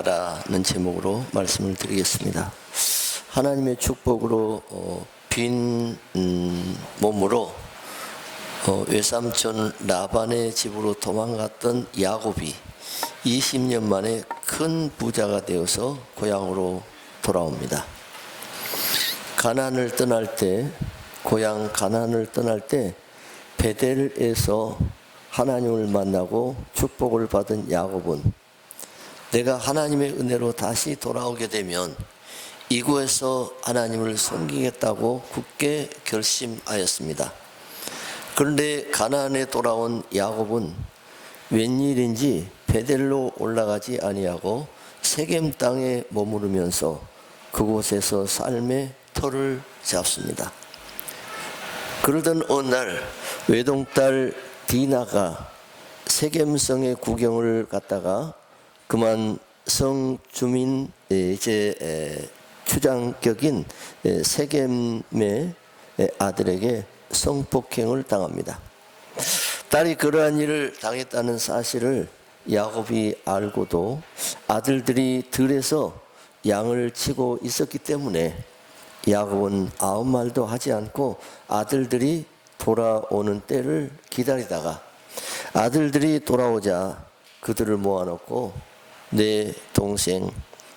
라는 제목으로 말씀을 드리겠습니다. 하나님의 축복으로 빈 몸으로 외삼촌 라반의 집으로 도망갔던 야곱이 20년 만에 큰 부자가 되어서 고향으로 돌아옵니다. 가나안을 떠날 때, 고향 가나안을 떠날 때 베델에서 하나님을 만나고 축복을 받은 야곱은 내가 하나님의 은혜로 다시 돌아오게 되면 이곳에서 하나님을 섬기겠다고 굳게 결심하였습니다. 그런데 가나안에 돌아온 야곱은 웬일인지 베델로 올라가지 아니하고 세겜 땅에 머무르면서 그곳에서 삶의 터를 잡습니다. 그러던 어느 날 외동딸 디나가 세겜성의 구경을 갔다가 그만 성 주민 추장격인 세겜의 아들에게 성폭행을 당합니다. 딸이 그러한 일을 당했다는 사실을 야곱이 알고도 아들들이 들에서 양을 치고 있었기 때문에 야곱은 아무 말도 하지 않고 아들들이 돌아오는 때를 기다리다가 아들들이 돌아오자 그들을 모아놓고 내 동생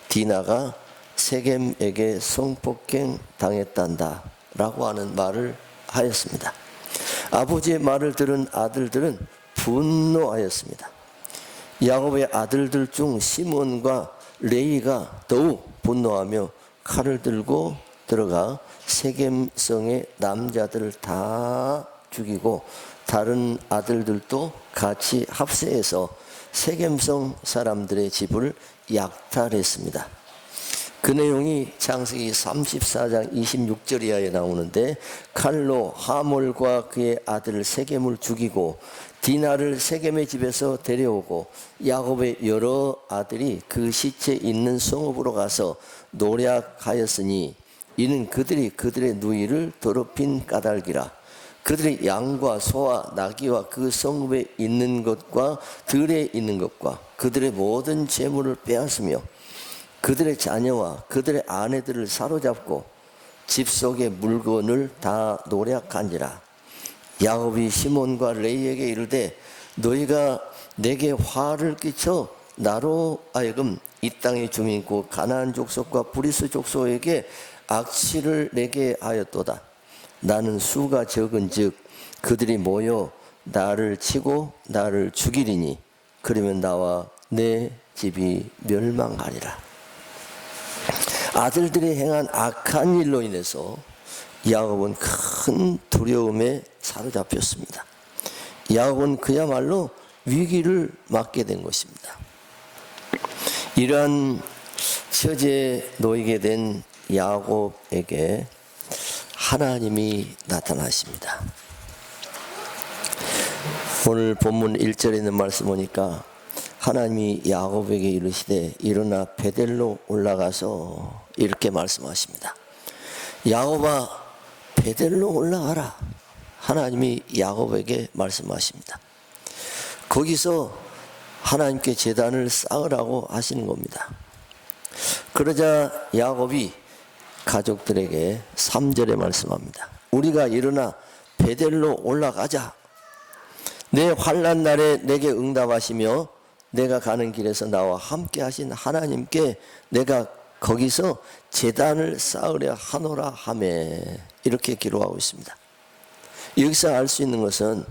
디나가 세겜에게 성폭행 당했단다 라고 하는 말을 하였습니다. 아버지의 말을 들은 아들들은 분노하였습니다. 야곱의 아들들 중 시몬과 레위가 더욱 분노하며 칼을 들고 들어가 세겜성의 남자들을 다 죽이고 다른 아들들도 같이 합세해서 세겜성 사람들의 집을 약탈했습니다. 그 내용이 창세기 34장 26절 이하에 나오는데 칼로 하몰과 그의 아들 세겜을 죽이고 디나를 세겜의 집에서 데려오고 야곱의 여러 아들이 그 시체 있는 성읍으로 가서 노략하였으니 이는 그들이 그들의 누이를 더럽힌 까닭이라. 그들의 양과 소와 나귀와 그 성읍에 있는 것과 들에 있는 것과 그들의 모든 재물을 빼앗으며 그들의 자녀와 그들의 아내들을 사로잡고 집 속의 물건을 다 노략한지라. 야곱이 시몬과 레위에게 이르되 너희가 내게 화를 끼쳐 나로 하여금 이 땅의 주민고 가나안 족속과 브리스 족속에게 악취를 내게 하였도다. 나는 수가 적은즉 그들이 모여 나를 치고 나를 죽이리니 그러면 나와 내 집이 멸망하리라. 아들들이 행한 악한 일로 인해서 야곱은 큰 두려움에 사로잡혔습니다. 야곱은 그야말로 위기를 맞게 된 것입니다. 이러한 처지에 놓이게 된 야곱에게 하나님이 나타나십니다. 오늘 본문 1절에 있는 말씀 보니까 하나님이 야곱에게 이르시되 일어나 베델로 올라가서 이렇게 말씀하십니다. 야곱아 베델로 올라가라. 하나님이 야곱에게 말씀하십니다. 거기서 하나님께 제단을 쌓으라고 하시는 겁니다. 그러자 야곱이 가족들에게 3절에 말씀합니다. 우리가 일어나 베델로 올라가자. 내 환난 날에 내게 응답하시며 내가 가는 길에서 나와 함께 하신 하나님께 내가 거기서 제단을 쌓으려 하노라 하매 이렇게 기록하고 있습니다. 여기서 알 수 있는 것은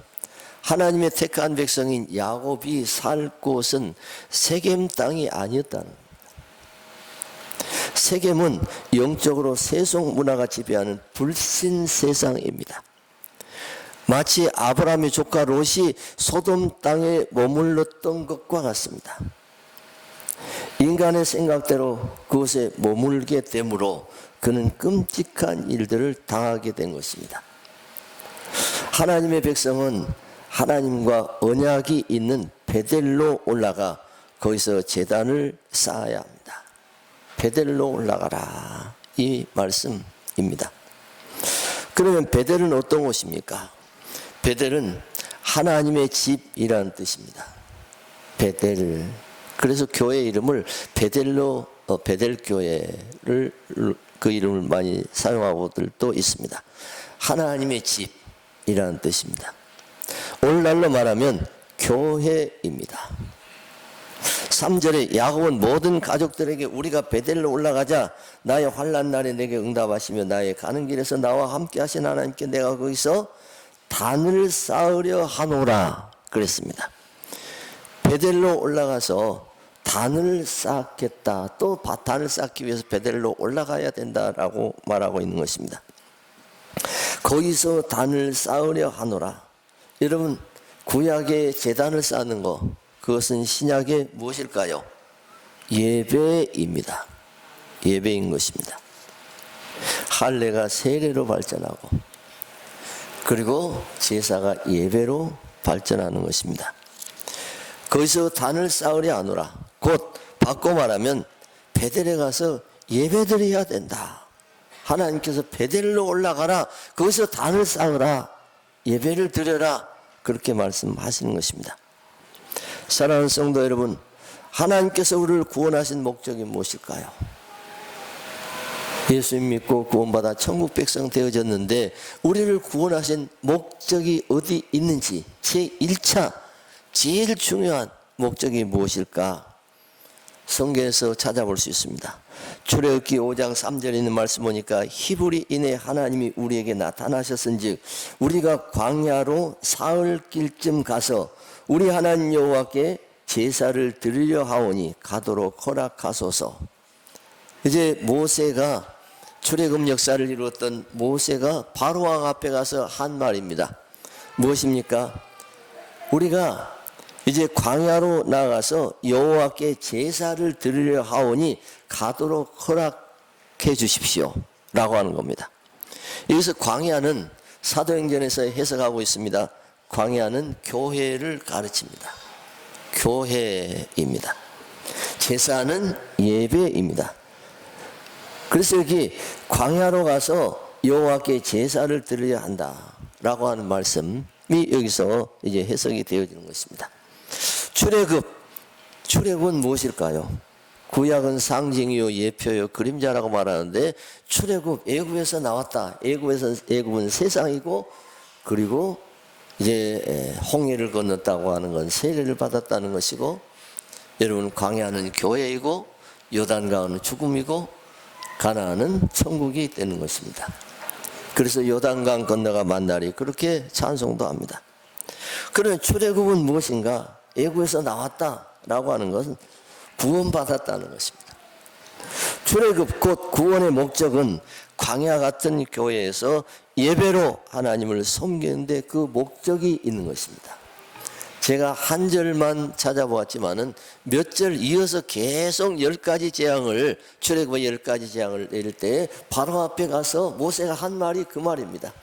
하나님의 택한 백성인 야곱이 살 곳은 세겜 땅이 아니었다는, 세겜은 영적으로 세속 문화가 지배하는 불신 세상입니다. 마치 아브라함의 조카 롯이 소돔 땅에 머물렀던 것과 같습니다. 인간의 생각대로 그곳에 머물게 되므로 그는 끔찍한 일들을 당하게 된 것입니다. 하나님의 백성은 하나님과 언약이 있는 베델로 올라가 거기서 제단을 쌓아야 합니다. 베델로 올라가라 이 말씀입니다. 그러면 베델은 어떤 곳입니까? 베델은 하나님의 집이라는 뜻입니다. 베델 그래서 교회 이름을 베델 교회를 그 이름을 많이 사용하고들도 있습니다. 하나님의 집이라는 뜻입니다. 오늘날로 말하면 교회입니다. 3절에 야곱은 모든 가족들에게 우리가 베델로 올라가자. 나의 환난 날에 내게 응답하시며 나의 가는 길에서 나와 함께 하신 하나님께 내가 거기서 단을 쌓으려 하노라 그랬습니다. 베델로 올라가서 단을 쌓겠다. 또 단을 쌓기 위해서 베델로 올라가야 된다라고 말하고 있는 것입니다. 거기서 단을 쌓으려 하노라. 여러분, 구약의 제단을 쌓는 것, 그것은 신약의 무엇일까요? 예배입니다. 예배인 것입니다. 할례가 세례로 발전하고, 그리고 제사가 예배로 발전하는 것입니다. 거기서 단을 쌓으려 하노라. 곧 바꿔 말하면 베델에 가서 예배드려야 된다. 하나님께서 베델로 올라가라. 거기서 단을 쌓으라. 예배를 드려라. 그렇게 말씀하시는 것입니다. 사랑하는 성도 여러분, 하나님께서 우리를 구원하신 목적이 무엇일까요? 예수님 믿고 구원받아 천국 백성 되어졌는데 우리를 구원하신 목적이 어디 있는지 제1차 제일 중요한 목적이 무엇일까? 성경에서 찾아볼 수 있습니다. 출애굽기 5장 3절에 있는 말씀 보니까 히브리인의 하나님이 우리에게 나타나셨은즉 우리가 광야로 사흘 길쯤 가서 우리 하나님 여호와께 제사를 드리려 하오니 가도록 허락하소서. 이제 모세가 출애굽 역사를 이루었던 모세가 바로왕 앞에 가서 한 말입니다. 무엇입니까? 우리가 이제 광야로 나가서 여호와께 제사를 드리려 하오니 가도록 허락해 주십시오 라고 하는 겁니다. 여기서 광야는 사도행전에서 해석하고 있습니다. 광야는 교회를 가르칩니다. 교회입니다. 제사는 예배입니다. 그래서 여기 광야로 가서 여호와께 제사를 드려야 한다라고 하는 말씀이 여기서 이제 해석이 되어지는 것입니다. 출애굽은 무엇일까요? 구약은 상징이요 예표요 그림자라고 말하는데 출애굽, 애굽에서 나왔다. 애굽은 세상이고 그리고 이제 홍해를 건넜다고 하는 건 세례를 받았다는 것이고, 여러분 광야는 교회이고 요단강은 죽음이고 가나안은 천국이 되는 것입니다. 그래서 요단강 건너가 만나리 그렇게 찬송도 합니다. 그러면 출애굽은 무엇인가? 애굽에서 나왔다라고 하는 것은 구원받았다는 것입니다. 출애굽 곧 구원의 목적은 광야 같은 교회에서 예배로 하나님을 섬기는데 그 목적이 있는 것입니다. 제가 한 절만 찾아보았지만은 몇 절 이어서 계속 10가지 재앙을, 출애굽의 10가지 재앙을 내릴 때 바로 앞에 가서 모세가 한 말이 그 말입니다.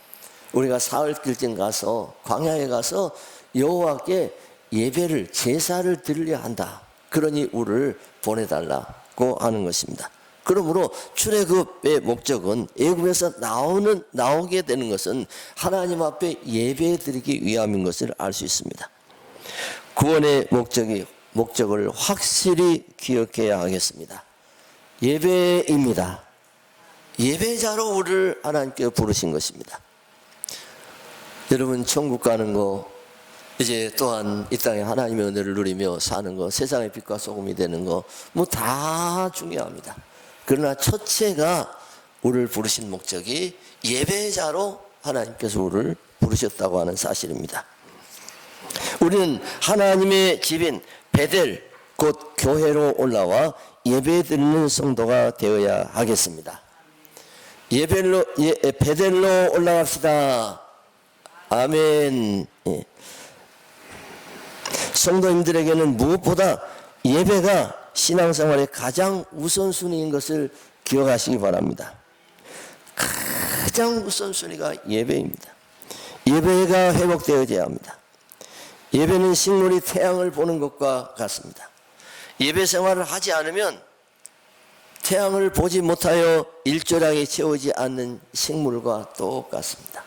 우리가 사흘길쯤 가서 광야에 가서 여호와께 예배를, 제사를 드리려 한다. 그러니 우리를 보내달라고 하는 것입니다. 그러므로 출애굽의 목적은 애굽에서 나오게 되는 것은 하나님 앞에 예배 드리기 위함인 것을 알 수 있습니다. 구원의 목적을 확실히 기억해야 하겠습니다. 예배입니다. 예배자로 우리를 하나님께 부르신 것입니다. 여러분 천국 가는 거, 이제 또한 이 땅에 하나님의 은혜를 누리며 사는 거, 세상의 빛과 소금이 되는 거, 뭐 다 중요합니다. 그러나 첫째가 우리를 부르신 목적이 예배자로 하나님께서 우리를 부르셨다고 하는 사실입니다. 우리는 하나님의 집인 베델, 곧 교회로 올라와 예배 드리는 성도가 되어야 하겠습니다. 베델로 올라갑시다. 아멘. 예. 성도님들에게는 무엇보다 예배가 신앙생활의 가장 우선순위인 것을 기억하시기 바랍니다. 가장 우선순위가 예배입니다. 예배가 회복되어져야 합니다. 예배는 식물이 태양을 보는 것과 같습니다. 예배 생활을 하지 않으면 태양을 보지 못하여 일조량이 채우지 않는 식물과 똑같습니다.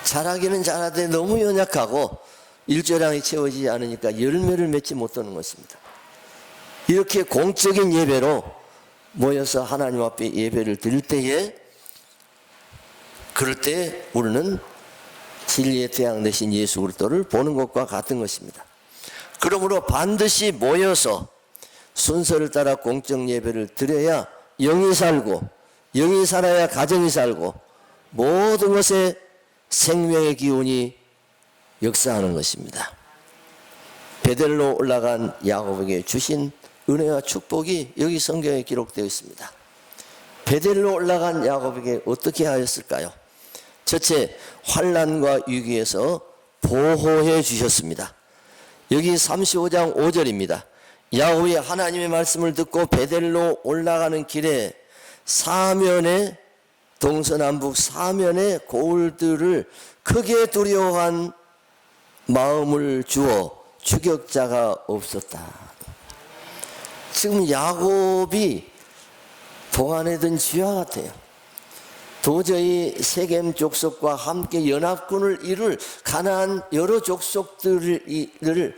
자라기는 자라되 너무 연약하고 일조량이 채워지지 않으니까 열매를 맺지 못하는 것입니다. 이렇게 공적인 예배로 모여서 하나님 앞에 예배를 드릴 때에, 그럴 때 우리는 진리의 태양 되신 예수 그리스도를 보는 것과 같은 것입니다. 그러므로 반드시 모여서 순서를 따라 공적 예배를 드려야 영이 살고, 영이 살아야 가정이 살고, 모든 것에 생명의 기운이 역사하는 것입니다. 베델로 올라간 야곱에게 주신 은혜와 축복이 여기 성경에 기록되어 있습니다. 베델로 올라간 야곱에게 어떻게 하였을까요? 첫째, 환난과 위기에서 보호해 주셨습니다. 여기 35장 5절입니다. 야곱이 하나님의 말씀을 듣고 베델로 올라가는 길에 사면에, 동서남북 사면에 고울들을 크게 두려워한 마음을 주어 추격자가 없었다. 지금 야곱이 동안에 든 쥐와 같아요. 도저히 세겜 족속과 함께 연합군을 이룰 가나안 여러 족속들을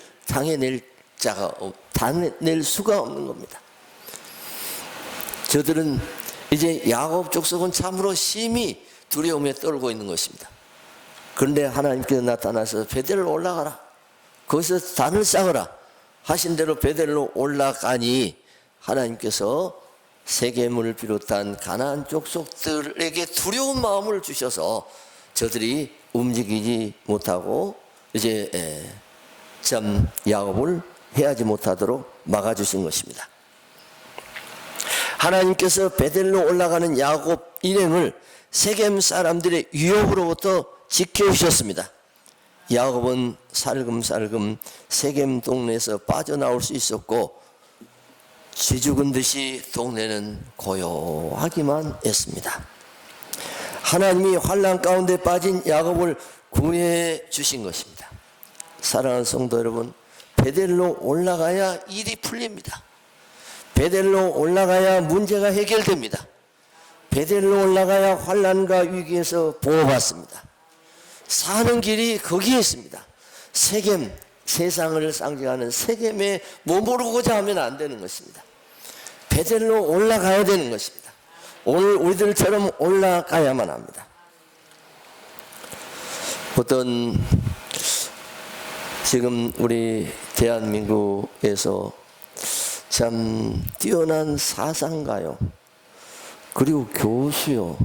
당해낼 수가 없는 겁니다. 저들은 이제 야곱 족속은 참으로 심히 두려움에 떨고 있는 것입니다. 그런데 하나님께서 나타나서 베델로 올라가라, 거기서 단을 쌓으라 하신 대로 베델로 올라가니 하나님께서 세겜을 비롯한 가나안 족속들에게 두려운 마음을 주셔서 저들이 움직이지 못하고 이제 참 야곱을 해하지 못하도록 막아주신 것입니다. 하나님께서 베델로 올라가는 야곱 일행을 세겜 사람들의 위협으로부터 지켜주셨습니다. 야곱은 살금살금 세겜 동네에서 빠져나올 수 있었고, 쥐 죽은 듯이 동네는 고요하기만 했습니다. 하나님이 환난 가운데 빠진 야곱을 구해 주신 것입니다. 사랑하는 성도 여러분, 베델로 올라가야 일이 풀립니다. 베델로 올라가야 문제가 해결됩니다. 베델로 올라가야 환난과 위기에서 보호받습니다. 사는 길이 거기에 있습니다. 세겜, 세상을 상징하는 세겜에 머무르고자 하면 안 되는 것입니다. 베델로 올라가야 되는 것입니다. 오늘 우리들처럼 올라가야만 합니다. 어떤 지금 우리 대한민국에서 참 뛰어난 사상가요, 그리고 교수요,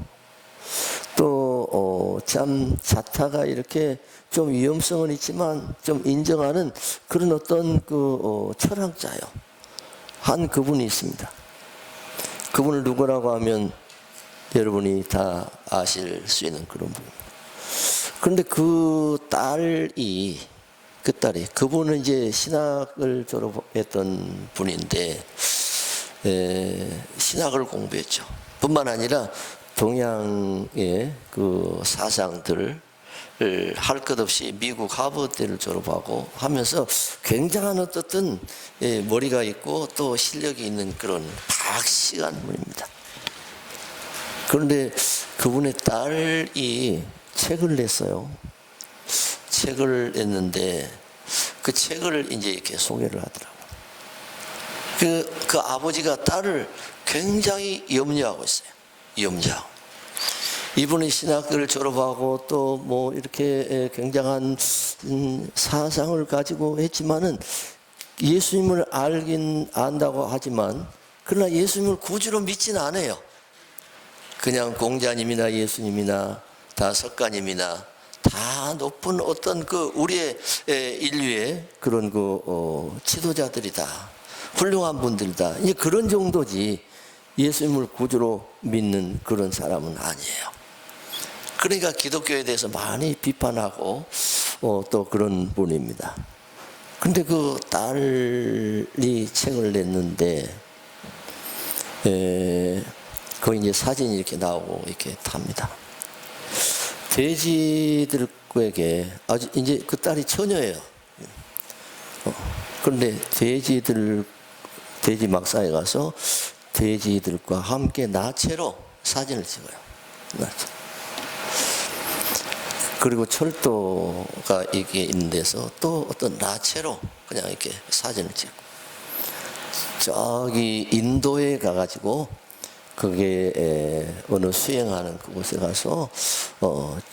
또 참 자타가 이렇게 좀 위험성은 있지만 좀 인정하는 그런 어떤 철학자요, 한 그분이 있습니다. 그분을 누구라고 하면 여러분이 다 아실 수 있는 그런 분입니다. 그런데 그분은 이제 신학을 졸업했던 분인데 신학을 공부했죠. 뿐만 아니라 동양의 그 사상들을 할 것 없이 미국 하버드를 졸업하고 하면서 굉장한 어떤 머리가 있고 또 실력이 있는 그런 박시한 분입니다. 그런데 그분의 딸이 책을 냈어요. 책을 냈는데 그 책을 이제 이렇게 소개를 하더라고요. 그 아버지가 딸을 굉장히 염려하고 있어요. 염려하고. 이분이 신학교를 졸업하고 또 뭐 이렇게 굉장한 사상을 가지고 했지만은 예수님을 알긴 안다고 하지만 그러나 예수님을 구주로 믿지는 않아요. 그냥 공자님이나 예수님이나 다 석가님이나 다 높은 어떤 우리의 인류의 그런 지도자들이다, 훌륭한 분들이다, 이제 그런 정도지 예수님을 구주로 믿는 그런 사람은 아니에요. 그러니까 기독교에 대해서 많이 비판하고 또 그런 분입니다. 근데 그 딸이 책을 냈는데 거기 이제 사진이 이렇게 나오고 이렇게 답니다. 돼지들에게 아주 이제 그 딸이 처녀예요. 그런데 돼지 막사에 가서 돼지들과 함께 나체로 사진을 찍어요. 나체. 그리고 철도가 이게 있는 데서 또 어떤 나체로 그냥 이렇게 사진을 찍고, 저기 인도에 가가지고 그게 어느 수행하는 그곳에 가서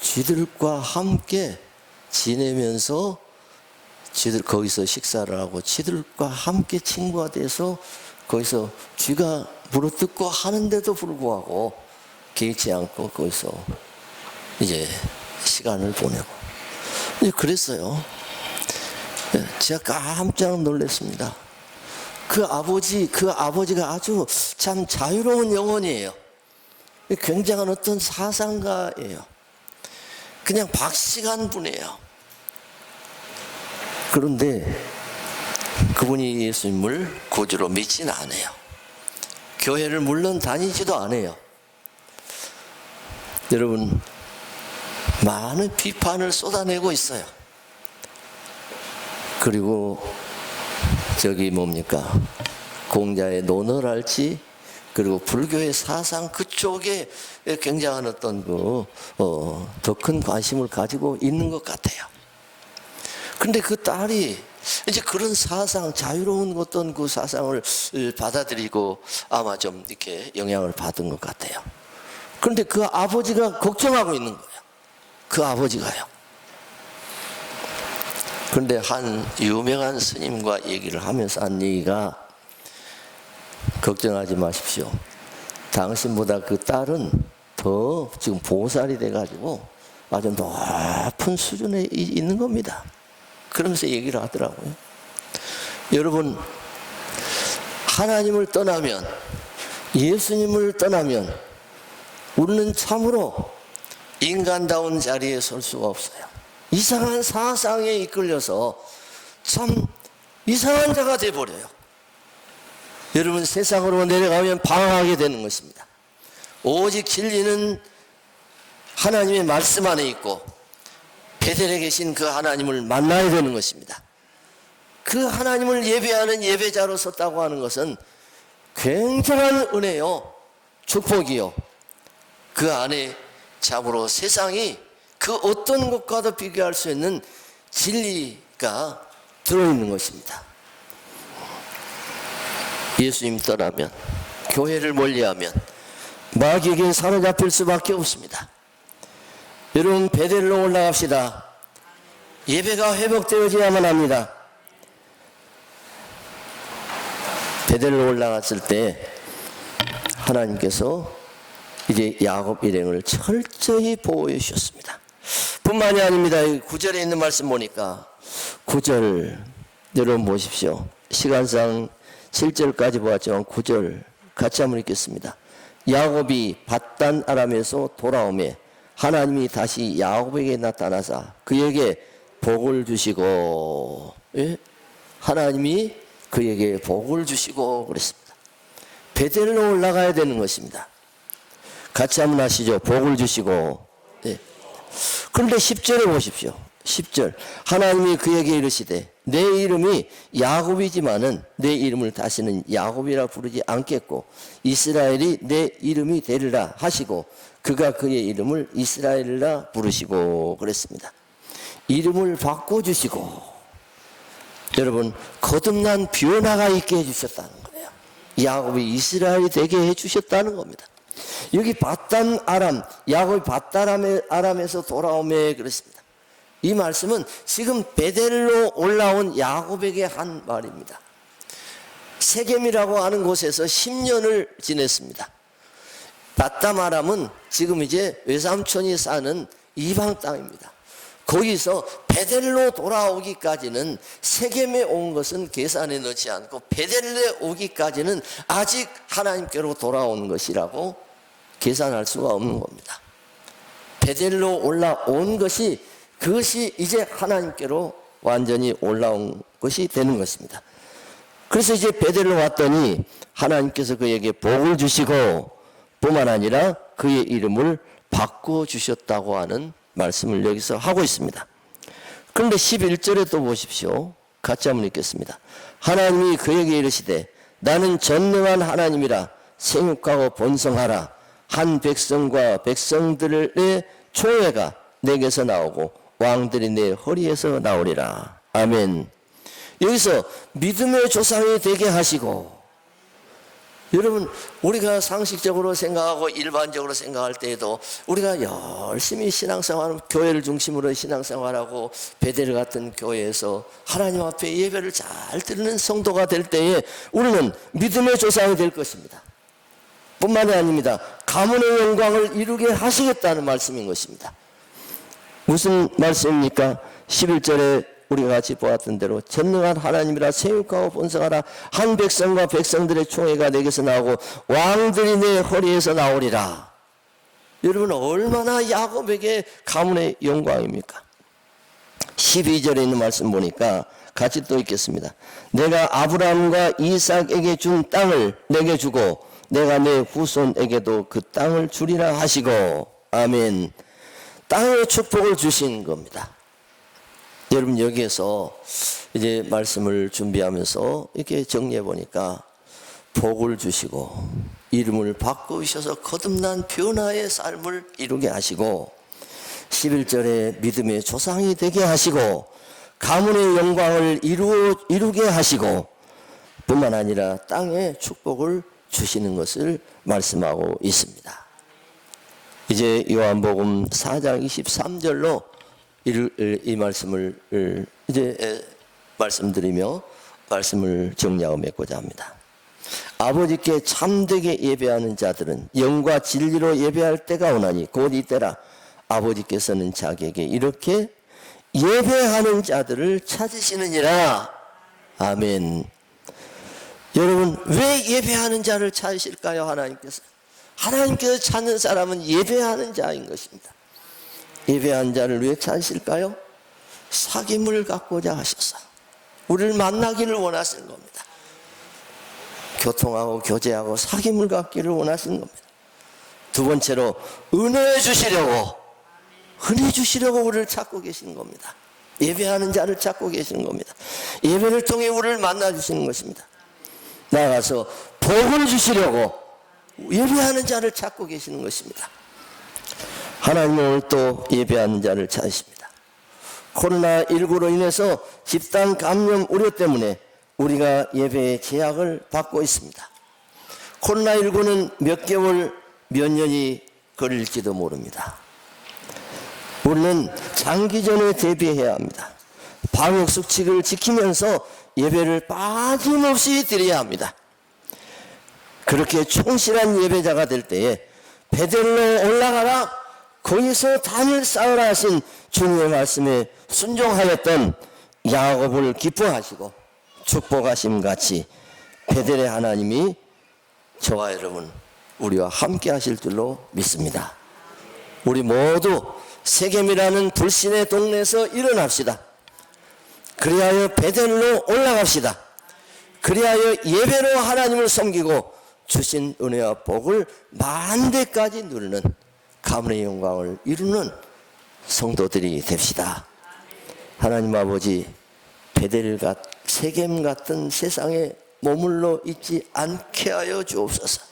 쥐들과 함께 지내면서 쥐들 거기서 식사를 하고 쥐들과 함께 친구가 돼서 거기서 쥐가 물어뜯고 하는데도 불구하고 개의치 않고 거기서 이제 시간을 보내고 그랬어요. 제가 깜짝 놀랐습니다. 그 아버지가 아주 참 자유로운 영혼이에요. 굉장한 어떤 사상가예요. 그냥 박식한 분이에요. 그런데 그분이 예수님을 구주로 믿지는 않아요. 교회를 물론 다니지도 않아요. 여러분, 많은 비판을 쏟아내고 있어요. 그리고 저기 뭡니까? 공자의 논어랄지, 그리고 불교의 사상 그쪽에 굉장한 어떤 더 큰 관심을 가지고 있는 것 같아요. 근데 그 딸이 이제 그런 사상, 자유로운 어떤 그 사상을 받아들이고 아마 좀 이렇게 영향을 받은 것 같아요. 그런데 그 아버지가 걱정하고 있는 거예요. 그 아버지가요. 그런데 한 유명한 스님과 얘기를 하면서 한 얘기가, 걱정하지 마십시오. 당신보다 그 딸은 더 지금 보살이 돼가지고 아주 높은 수준에 있는 겁니다. 그러면서 얘기를 하더라고요. 여러분, 하나님을 떠나면, 예수님을 떠나면 우리는 참으로 인간다운 자리에 설 수가 없어요. 이상한 사상에 이끌려서 참 이상한 자가 돼버려요. 여러분, 세상으로 내려가면 방황하게 되는 것입니다. 오직 진리는 하나님의 말씀 안에 있고 베델에 계신 그 하나님을 만나야 되는 것입니다. 그 하나님을 예배하는 예배자로 섰다고 하는 것은 굉장한 은혜요, 축복이요. 그 안에 참으로 세상이 그 어떤 것과도 비교할 수 있는 진리가 들어있는 것입니다. 예수님 떠나면, 교회를 멀리하면 마귀에게 사로잡힐 수밖에 없습니다. 여러분, 베델로 올라갑시다. 예배가 회복되어야만 합니다. 베델로 올라갔을 때 하나님께서 이제 야곱 일행을 철저히 보호해 주셨습니다. 뿐만이 아닙니다. 9절에 있는 말씀 보니까 9절 여러분 보십시오. 시간상 7절까지 보았지만 9절 같이 한번 읽겠습니다. 야곱이 밧단 아람에서 돌아오매 하나님이 다시 야곱에게 나타나사 그에게 복을 주시고, 예? 하나님이 그에게 복을 주시고 그랬습니다. 베델로 올라가야 되는 것입니다. 같이 한번 하시죠. 복을 주시고. 예. 그런데 10절에 보십시오. 10절 하나님이 그에게 이르시되 내 이름이 야곱이지만은 내 이름을 다시는 야곱이라 부르지 않겠고 이스라엘이 내 이름이 되리라 하시고 그가 그의 이름을 이스라엘이라 부르시고 그랬습니다. 이름을 바꿔주시고, 여러분, 거듭난 변화가 있게 해주셨다는 거예요. 야곱이 이스라엘이 되게 해주셨다는 겁니다. 여기 밧단 아람, 야곱이 밧단 아람에서 돌아오매 그랬습니다. 이 말씀은 지금 베델로 올라온 야곱에게 한 말입니다. 세겜이라고 하는 곳에서 10년을 지냈습니다. 밧단 아람은 지금 이제 외삼촌이 사는 이방 땅입니다. 거기서 베델로 돌아오기까지는, 세겜에 온 것은 계산에 넣지 않고 베델에 오기까지는 아직 하나님께로 돌아오는 것이라고 계산할 수가 없는 겁니다. 베델로 올라온 것이, 그것이 이제 하나님께로 완전히 올라온 것이 되는 것입니다. 그래서 이제 베델로 왔더니 하나님께서 그에게 복을 주시고 뿐만 아니라 그의 이름을 바꿔주셨다고 하는 말씀을 여기서 하고 있습니다. 그런데 11절에 또 보십시오. 같이 한번 읽겠습니다. 하나님이 그에게 이르시되 나는 전능한 하나님이라 생육하고 번성하라. 한 백성과 백성들의 총회가 내게서 나오고 왕들이 내 허리에서 나오리라. 아멘. 여기서 믿음의 조상이 되게 하시고 여러분, 우리가 상식적으로 생각하고 일반적으로 생각할 때에도 우리가 열심히 신앙생활, 교회를 중심으로 신앙생활하고 베델 같은 교회에서 하나님 앞에 예배를 잘 드리는 성도가 될 때에 우리는 믿음의 조상이 될 것입니다. 뿐만이 아닙니다. 가문의 영광을 이루게 하시겠다는 말씀인 것입니다. 무슨 말씀입니까? 11절에 우리가 같이 보았던 대로 전능한 하나님이라 생육하고 번성하라. 한 백성과 백성들의 총회가 내게서 나오고 왕들이 내 허리에서 나오리라. 여러분, 얼마나 야곱에게 가문의 영광입니까? 12절에 있는 말씀 보니까 같이 또 읽겠습니다. 내가 아브라함과 이삭에게 준 땅을 내게 주고 내가 내 후손에게도 그 땅을 주리라 하시고. 아멘. 땅의 축복을 주신 겁니다. 여러분, 여기에서 이제 말씀을 준비하면서 이렇게 정리해 보니까 복을 주시고 이름을 바꾸셔서 거듭난 변화의 삶을 이루게 하시고 11절에 믿음의 조상이 되게 하시고 가문의 영광을 이루게 하시고 뿐만 아니라 땅에 축복을 주시는 것을 말씀하고 있습니다. 이제 요한복음 4장 23절로 이 말씀을 이제 말씀드리며 말씀을 정리하고 맺고자 합니다. 아버지께 참되게 예배하는 자들은 영과 진리로 예배할 때가 오나니 곧 이때라. 아버지께서는 자기에게 이렇게 예배하는 자들을 찾으시느니라. 아멘. 여러분, 왜 예배하는 자를 찾으실까요? 하나님께서 찾는 사람은 예배하는 자인 것입니다. 예배한 자를 왜 찾으실까요? 사귐을 갖고자 하셔서 우리를 만나기를 원하시는 겁니다. 교통하고 교제하고 사귐을 갖기를 원하시는 겁니다. 두 번째로 은혜 주시려고 우리를 찾고 계시는 겁니다. 예배하는 자를 찾고 계시는 겁니다. 예배를 통해 우리를 만나주시는 것입니다. 나아가서 복을 주시려고 예배하는 자를 찾고 계시는 것입니다. 하나님은 오늘 또 예배하는 자를 찾으십니다. 코로나19로 인해서 집단 감염 우려 때문에 우리가 예배의 제약을 받고 있습니다. 코로나19는 몇 개월, 몇 년이 걸릴지도 모릅니다. 우리는 장기전에 대비해야 합니다. 방역 수칙을 지키면서 예배를 빠짐없이 드려야 합니다. 그렇게 충실한 예배자가 될 때에 베델로 올라가라, 거기서 단을 쌓으라 하신 주님의 말씀에 순종하였던 야곱을 기뻐하시고 축복하심 같이 베델의 하나님이 저와 여러분, 우리와 함께 하실 줄로 믿습니다. 우리 모두 세겜이라는 불신의 동네에서 일어납시다. 그리하여 베델로 올라갑시다. 그리하여 예배로 하나님을 섬기고 주신 은혜와 복을 만대까지 누리는 가문의 영광을 이루는 성도들이 됩시다. 하나님 아버지, 세겜 같은 세상에 머물러 있지 않게 하여 주옵소서.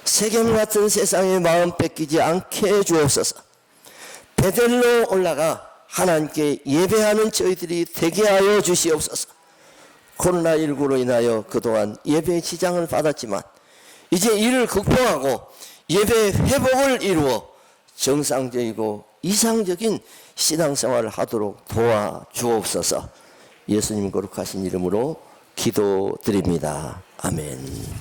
세겜 같은 세상에 마음 뺏기지 않게 해 주옵소서. 베델로 올라가 하나님께 예배하는 저희들이 되게 하여 주시옵소서. 코로나19로 인하여 그동안 예배의 지장을 받았지만 이제 이를 극복하고 예배 회복을 이루어 정상적이고 이상적인 신앙생활을 하도록 도와주옵소서. 예수님 거룩하신 이름으로 기도드립니다. 아멘.